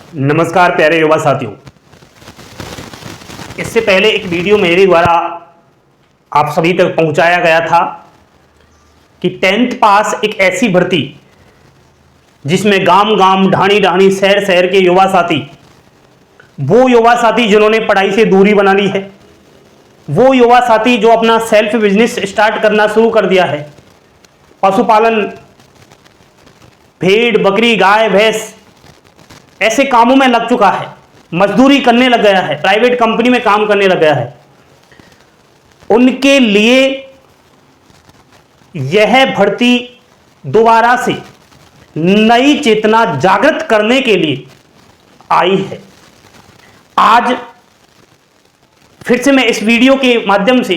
नमस्कार प्यारे युवा साथियों। इससे पहले एक वीडियो मेरे द्वारा आप सभी तक पहुंचाया गया था कि 10th पास एक ऐसी भर्ती जिसमें गांव गांव ढाणी ढाणी शहर शहर के युवा साथी, वो युवा साथी जिन्होंने पढ़ाई से दूरी बना ली है, वो युवा साथी जो अपना सेल्फ बिजनेस स्टार्ट करना शुरू कर दिया है, पशुपालन, भेड़ बकरी गाय भैंस ऐसे कामों में लग चुका है, मजदूरी करने लग गया है, प्राइवेट कंपनी में काम करने लग गया है, उनके लिए यह भर्ती दोबारा से नई चेतना जागृत करने के लिए आई है। आज फिर से मैं इस वीडियो के माध्यम से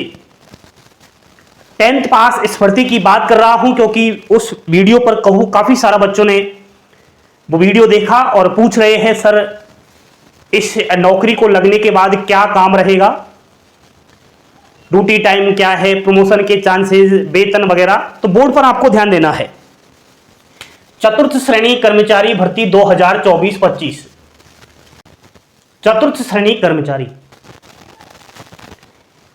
10th पास इस भर्ती की बात कर रहा हूं, क्योंकि उस वीडियो पर काफी सारा बच्चों ने वो वीडियो देखा और पूछ रहे हैं सर इस नौकरी को लगने के बाद क्या काम रहेगा, ड्यूटी टाइम क्या है, प्रमोशन के चांसेस, वेतन वगैरह। तो बोर्ड पर आपको ध्यान देना है। चतुर्थ श्रेणी कर्मचारी भर्ती 2024-25, चतुर्थ श्रेणी कर्मचारी,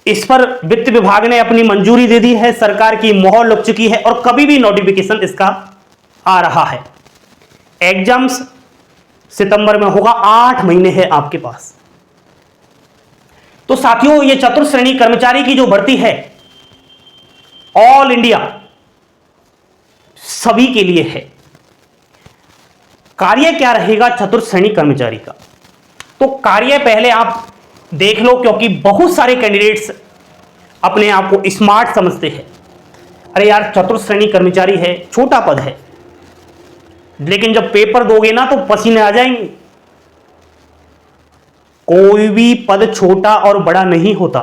इस पर वित्त विभाग ने अपनी मंजूरी दे दी है, सरकार की मोहर लग चुकी है और कभी भी नोटिफिकेशन इसका आ रहा है। एग्जाम्स सितंबर में होगा, 8 महीने है आपके पास। तो साथियों, ये चतुर्थ श्रेणी कर्मचारी की जो भर्ती है ऑल इंडिया सभी के लिए है। कार्य क्या रहेगा चतुर्थ श्रेणी कर्मचारी का? तो कार्य पहले आप देख लो, क्योंकि बहुत सारे कैंडिडेट्स अपने आप को स्मार्ट समझते हैं। अरे यार, चतुर्थ श्रेणी कर्मचारी है, छोटा पद है, लेकिन जब पेपर दोगे ना तो पसीने आ जाएंगे। कोई भी पद छोटा और बड़ा नहीं होता,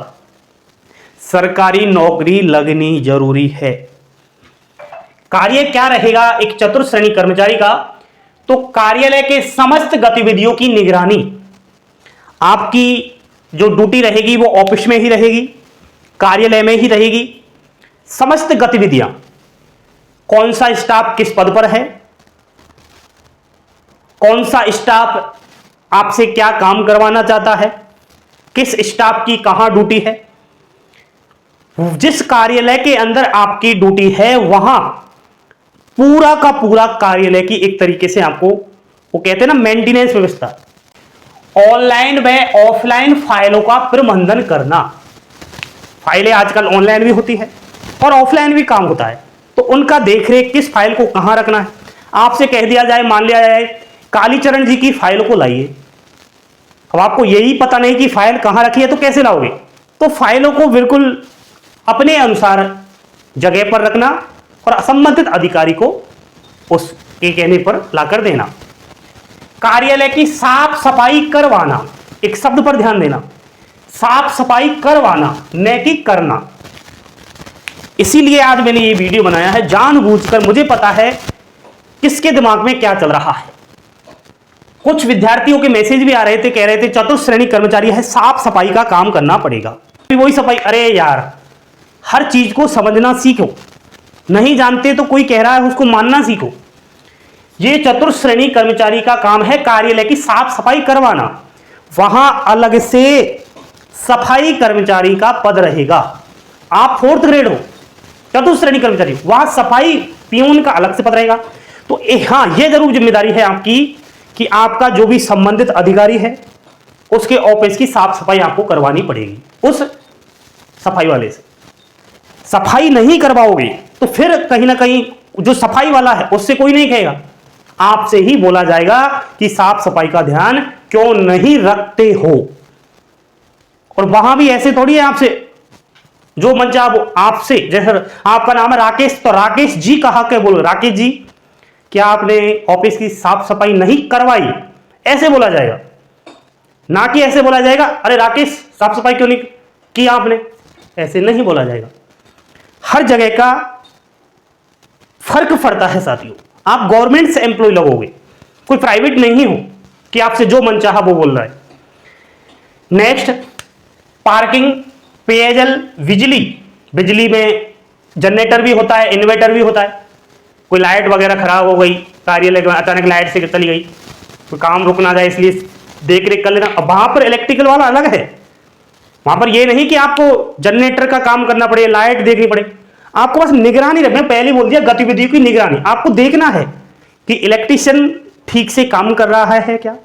सरकारी नौकरी लगनी जरूरी है। कार्य क्या रहेगा एक चतुर्थ श्रेणी कर्मचारी का? तो कार्यालय के समस्त गतिविधियों की निगरानी। आपकी जो ड्यूटी रहेगी वो ऑफिस में ही रहेगी, कार्यालय में ही रहेगी। समस्त गतिविधियां, कौन सा स्टाफ किस पद पर है, कौन सा स्टाफ आपसे क्या काम करवाना चाहता है, किस स्टाफ की कहां ड्यूटी है, जिस कार्यालय के अंदर आपकी ड्यूटी है वहां पूरा का पूरा कार्यालय की एक तरीके से आपको, वो कहते हैं ना, मेंटेनेंस व्यवस्था, ऑनलाइन व ऑफलाइन फाइलों का प्रबंधन करना। फाइलें आजकल ऑनलाइन भी होती है और ऑफलाइन भी काम होता है, तो उनका देखरेख, किस फाइल को कहां रखना है। आपसे कह दिया जाए, मान लिया जाए कालीचरण जी की फाइल को लाइए, अब आपको यही पता नहीं कि फाइल कहां रखी है तो कैसे लाओगे? तो फाइलों को बिल्कुल अपने अनुसार जगह पर रखना और संबंधित अधिकारी को उसके कहने पर लाकर देना। कार्यालय की साफ सफाई करवाना, एक शब्द पर ध्यान देना, साफ सफाई करवाना, न कि करना। इसीलिए आज मैंने ये वीडियो बनाया है, जानबूझकर। मुझे पता है किसके दिमाग में क्या चल रहा है। कुछ विद्यार्थियों के मैसेज भी आ रहे थे, कह रहे थे चतुर्थ श्रेणी कर्मचारी है, साफ सफाई का काम करना पड़ेगा। वही सफाई, अरे यार, हर चीज को समझना सीखो। नहीं जानते तो कोई कह रहा है उसको मानना सीखो। ये चतुर्थ श्रेणी कर्मचारी का काम है कार्यालय की साफ सफाई करवाना। वहां अलग से सफाई कर्मचारी का पद रहेगा। आप 4th ग्रेड हो, चतुर्थ श्रेणी कर्मचारी, वहां सफाई पियून का अलग से पद रहेगा। तो हाँ, यह जरूर जिम्मेदारी है आपकी कि आपका जो भी संबंधित अधिकारी है उसके ऑफिस की साफ सफाई आपको करवानी पड़ेगी, उस सफाई वाले से। सफाई नहीं करवाओगे तो फिर कहीं ना कहीं जो सफाई वाला है उससे कोई नहीं कहेगा, आपसे ही बोला जाएगा कि साफ सफाई का ध्यान क्यों नहीं रखते हो। और वहां भी ऐसे थोड़ी है आपसे जो मन चाहे वो आपसे, जैसे आपका नाम है राकेश, तो राकेश जी कहा के बोलो, राकेश जी क्या आपने ऑफिस की साफ सफाई नहीं करवाई, ऐसे बोला जाएगा। ना कि ऐसे बोला जाएगा अरे राकेश साफ सफाई क्यों नहीं की आपने, ऐसे नहीं बोला जाएगा। हर जगह का फर्क पड़ता है साथियों। आप गवर्नमेंट से एम्प्लॉय लगोगे, कोई प्राइवेट नहीं हो कि आपसे जो मन चाहा वो बोल रहा है। नेक्स्ट, पार्किंग, पेयजल, बिजली। बिजली में जनरेटर भी होता है, इन्वर्टर भी होता है। कोई लाइट वगैरह खराब हो गई, कार्यालय में अचानक लाइट से चली गई कोई काम रुक ना जाए इसलिए देख रेख कर लेना। अब वहां पर इलेक्ट्रिकल वाला अलग है, वहां पर ये नहीं कि आपको जनरेटर का काम करना पड़े, लाइट देखनी पड़े, आपको बस निगरानी रखना। पहले बोल दिया गतिविधियों की निगरानी, आपको देखना है कि इलेक्ट्रिशियन ठीक से काम कर रहा है क्या,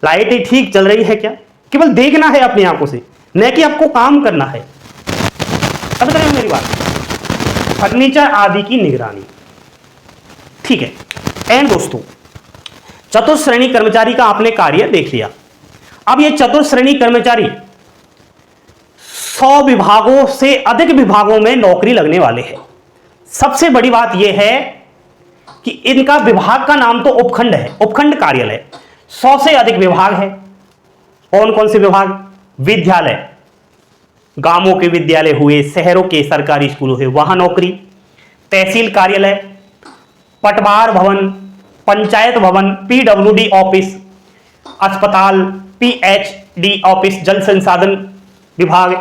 लाइटें ठीक चल रही है क्या, केवल देखना है अपनी आंखों से, न कि आपको काम करना है। समझ रहे हो मेरी बात? फर्नीचर आदि की निगरानी, ठीक है। एंड दोस्तों, चतुर्थ श्रेणी कर्मचारी का आपने कार्य देख लिया। अब ये चतुर्थ श्रेणी कर्मचारी 100 विभागों से अधिक विभागों में नौकरी लगने वाले हैं। सबसे बड़ी बात यह है कि इनका विभाग का नाम तो उपखंड है, उपखंड कार्यालय। 100 से अधिक विभाग है। कौन कौन से विभाग? विद्यालय, गांवों के विद्यालय हुए, शहरों के सरकारी स्कूल हुए, वहां नौकरी। तहसील कार्यालय, पटवार भवन, पंचायत भवन, पीडब्ल्यूडी ऑफिस, अस्पताल, पीएचडी ऑफिस, जल संसाधन विभाग,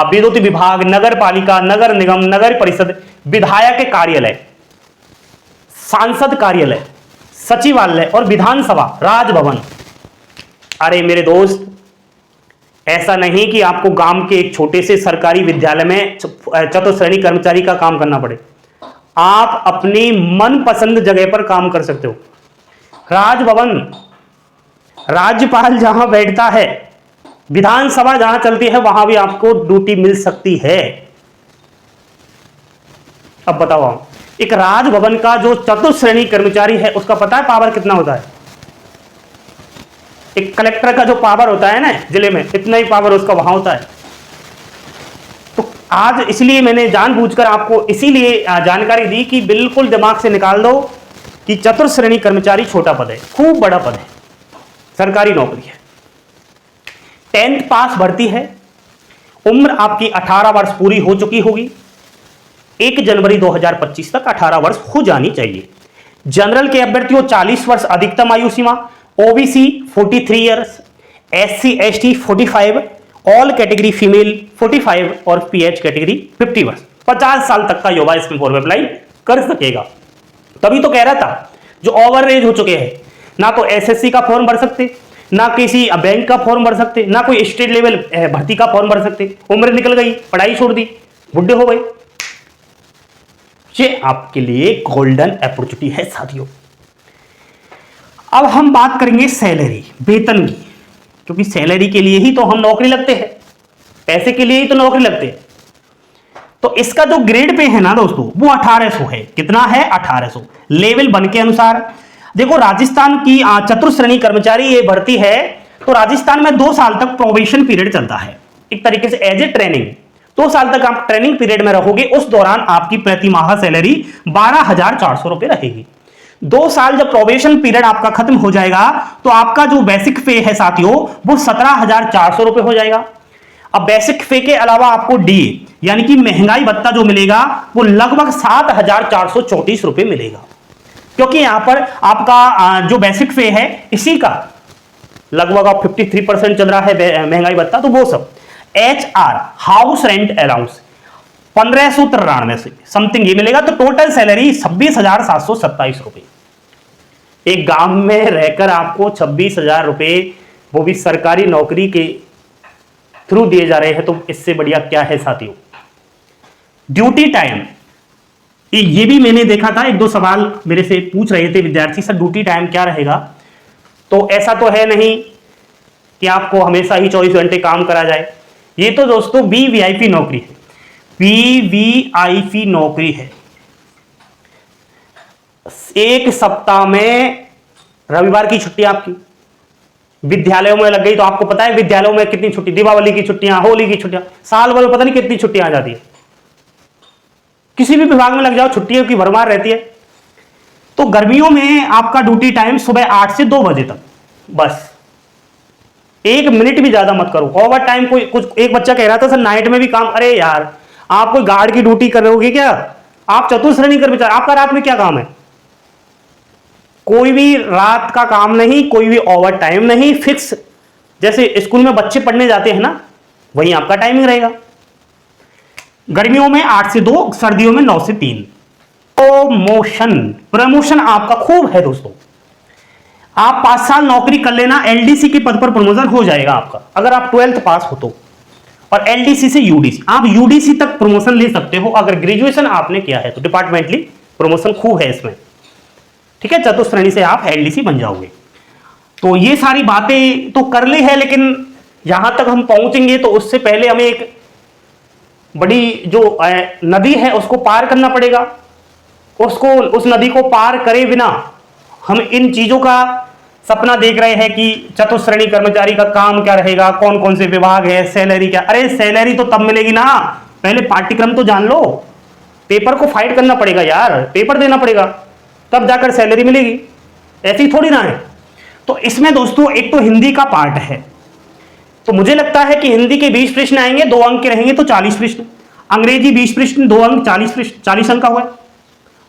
विद्युत विभाग, नगर पालिका, नगर निगम, नगर परिषद, विधायक कार्यालय, सांसद कार्यालय, सचिवालय और विधानसभा, राजभवन। अरे मेरे दोस्त, ऐसा नहीं कि आपको गांव के एक छोटे से सरकारी विद्यालय में चतुर्थ श्रेणी कर्मचारी का काम करना पड़े। आप अपनी मनपसंद जगह पर काम कर सकते हो। राजभवन, राज्यपाल जहां बैठता है, विधानसभा जहां चलती है, वहां भी आपको ड्यूटी मिल सकती है। अब बताओ, एक राजभवन का जो चतुर्थ श्रेणी कर्मचारी है उसका पता है पावर कितना होता है? एक कलेक्टर का जो पावर होता है ना जिले में, इतना ही पावर उसका वहां होता है। तो आज इसलिए मैंने जानबूझकर आपको इसीलिए जानकारी दी कि बिल्कुल दिमाग से निकाल दो कि चतुर्थ श्रेणी कर्मचारी छोटा पद है, खूब बड़ा पद है, सरकारी नौकरी है। 10th पास भर्ती है, उम्र आपकी 18 वर्ष पूरी हो चुकी होगी। 1 जनवरी 2025 तक 18 वर्ष हो जानी चाहिए। जनरल के अभ्यर्थियों 40 वर्ष अधिकतम आयु सीमा, OBC 43 years, SC ST 45, all category female 45 और पीएच कैटेगरी 50 वर्ष। 50 साल तक का युवा इसमें फॉर्म अप्लाई कर सकेगा। तभी तो कह रहा था जो ओवर एज हो चुके हैं, ना तो एसएससी का फॉर्म भर सकते, ना किसी बैंक का फॉर्म भर सकते, ना कोई स्टेट लेवल भर्ती का फॉर्म भर सकते। उम्र निकल गई, पढ़ाई छोड़ दी, बुढ़े हो गए। ये आपके लिए गोल्डन अपॉर्चुनिटी है साथियों। अब हम बात करेंगे सैलरी, वेतन की, क्योंकि सैलरी के लिए ही तो हम नौकरी लगते हैं, पैसे के लिए ही तो नौकरी लगते हैं। तो इसका जो ग्रेड पे है ना दोस्तों, वो 1800 है। कितना है? 1800। लेवल 1 के अनुसार देखो, राजस्थान की चतुर्थ श्रेणी कर्मचारी ये भर्ती है, तो राजस्थान में 2 साल तक प्रोबेशन पीरियड चलता है, एक तरीके से एज ए ट्रेनिंग। 2 साल तक आप ट्रेनिंग पीरियड में रहोगे, उस दौरान आपकी प्रति माह सैलरी 12,400 रुपए रहेगी। 2 साल जब प्रोबेशन पीरियड आपका खत्म हो जाएगा तो आपका जो बेसिक पे है साथियों, वो 17,400 रुपए हो जाएगा। अब बेसिक पे के अलावा आपको डीए यानी कि महंगाई भत्ता जो मिलेगा वो लगभग 7,434 रुपए मिलेगा, क्योंकि यहां पर आपका जो बेसिक पे है इसी का लगभग 53% चल रहा है महंगाई भत्ता। तो वो सब HR हाउस रेंट अलाउंस 1593 से समथिंग ये मिलेगा। तो टोटल सैलरी 26,727 रुपए। एक गांव में रहकर आपको 26,000 रुपए, वो भी सरकारी नौकरी के थ्रू दिए जा रहे हैं, तो इससे बढ़िया क्या है साथियों। ड्यूटी टाइम, ये भी मैंने देखा था, 1-2 सवाल मेरे से पूछ रहे थे विद्यार्थी, सर ड्यूटी टाइम क्या रहेगा। तो ऐसा तो है नहीं कि आपको हमेशा ही 24 घंटे काम करा जाए। ये तो दोस्तों वीवीआईपी नौकरी है, वीवीआईपी नौकरी है। एक सप्ताह में रविवार की छुट्टी आपकी विद्यालयों में लग गई, तो आपको पता है विद्यालयों में कितनी छुट्टी, दीपावली की छुट्टियां, होली की छुट्टियां, साल भर में पता नहीं कितनी छुट्टियां आ जाती है। किसी भी विभाग में लग जाओ, छुट्टियों की भरमार रहती है। तो गर्मियों में आपका ड्यूटी टाइम सुबह 8 से 2 बजे तक, बस 1 मिनट भी ज्यादा मत करो। ओवर टाइम कोई कुछ, एक बच्चा कह रहा था सर नाइट में भी काम। अरे यार, आप कोई गार्ड की ड्यूटी कर रहे क्या? आप चतुर्थ श्रेणी कर्मचारी, आपका रात में क्या काम है? कोई भी रात का काम नहीं, कोई भी ओवर टाइम नहीं, फिक्स। जैसे स्कूल में बच्चे पढ़ने जाते हैं ना, वही आपका टाइमिंग रहेगा। गर्मियों में 8 से 2, सर्दियों में 9 से 3। प्रमोशन, प्रमोशन आपका खूब है दोस्तों। आप 5 साल नौकरी कर लेना, एलडीसी के पद पर प्रमोशन हो जाएगा आपका, अगर आप 12th पास हो तो। और एलडीसी से यूडीसी, आप यूडीसी तक प्रमोशन ले सकते हो अगर ग्रेजुएशन आपने किया है तो, डिपार्टमेंटली प्रमोशन खूब है इसमें, ठीक है। चतुश्रेणी से आप एलडीसी बन जाओगे। तो ये सारी बातें तो कर ली है, लेकिन यहां तक हम पहुंचेंगे तो उससे पहले हमें एक बड़ी जो नदी है उसको पार करना पड़ेगा। उस नदी को पार करे बिना हम इन चीजों का सपना देख रहे हैं कि चतुश्रेणी कर्मचारी का काम क्या रहेगा, कौन कौन से विभाग है, सैलरी क्या। अरे सैलरी तो तब मिलेगी ना, पहले पाठ्यक्रम तो जान लो, पेपर को फाइट करना पड़ेगा यार, पेपर देना पड़ेगा, तब जाकर सैलरी मिलेगी, ऐसी थोड़ी ना है। तो इसमें दोस्तों एक तो हिंदी का पार्ट है, तो मुझे लगता है कि हिंदी के 20 प्रश्न आएंगे, 2 अंक के रहेंगे तो 40 प्रश्न। अंग्रेजी 20 प्रश्न, 2 अंक, 40 प्रश्न, 40 अंक का हुआ।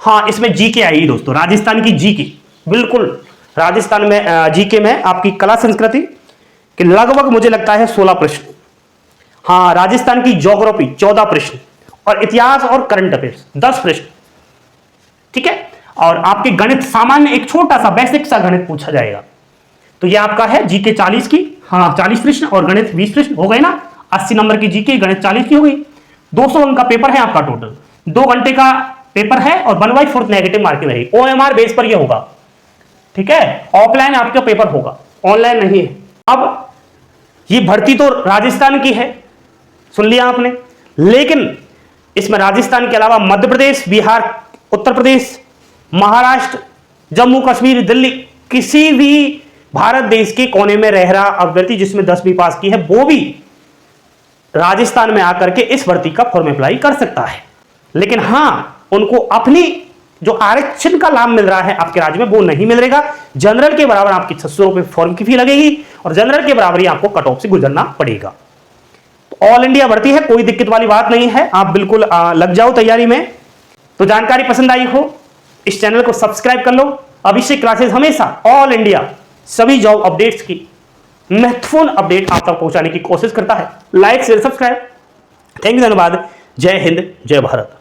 हाँ, इसमें जीके आएगी दोस्तों, राजस्थान की जीके, बिल्कुल राजस्थान में जीके में आपकी कला संस्कृति के लगभग मुझे लगता है 16 प्रश्न। हाँ, राजस्थान की ज्योग्राफी 14 प्रश्न, और इतिहास और करंट अफेयर्स 10 प्रश्न, ठीक है। और आपके गणित सामान्य एक छोटा सा बेसिक सा गणित पूछा जाएगा। तो ये आपका है जीके 40 की, हाँ 40 प्रश्न और गणित 20 प्रश्न हो गए ना। 80 नंबर की जीके, गणित 40 की हो गई। 200 अंक का पेपर है आपका टोटल, 2 घंटे का पेपर है और 1/4 नेगेटिव मार्किंग रहेगी। ओएमआर बेस पर ये होगा, ठीक है। ऑफलाइन आपका पेपर होगा, ऑनलाइन नहीं है। अब ये भर्ती तो राजस्थान की है, सुन लिया आपने, लेकिन इसमें राजस्थान के अलावा मध्य प्रदेश, बिहार, उत्तर प्रदेश, महाराष्ट्र, जम्मू कश्मीर, दिल्ली, किसी भी भारत देश के कोने में रह रहा अभ्यर्थी जिसमें 10वीं पास की है, वो भी राजस्थान में आकर के इस भर्ती का फॉर्म अप्लाई कर सकता है। लेकिन हां, उनको अपनी जो आरक्षण का लाभ मिल रहा है आपके राज्य में वो नहीं मिलेगा। जनरल के बराबर आपकी 600 रुपए फॉर्म की फी लगेगी और जनरल के बराबर ही आपको कट ऑफ से गुजरना पड़ेगा। तो ऑल इंडिया भर्ती है, कोई दिक्कत वाली बात नहीं है, आप बिल्कुल लग जाओ तैयारी में। तो जानकारी पसंद आई हो, इस चैनल को सब्सक्राइब कर लो। अभिषेक क्लासेस हमेशा ऑल इंडिया सभी जॉब अपडेट्स की महत्वपूर्ण अपडेट आप तक पहुंचाने की कोशिश करता है। Like share subscribe. Thank you, धन्यवाद। जय हिंद, जय भारत।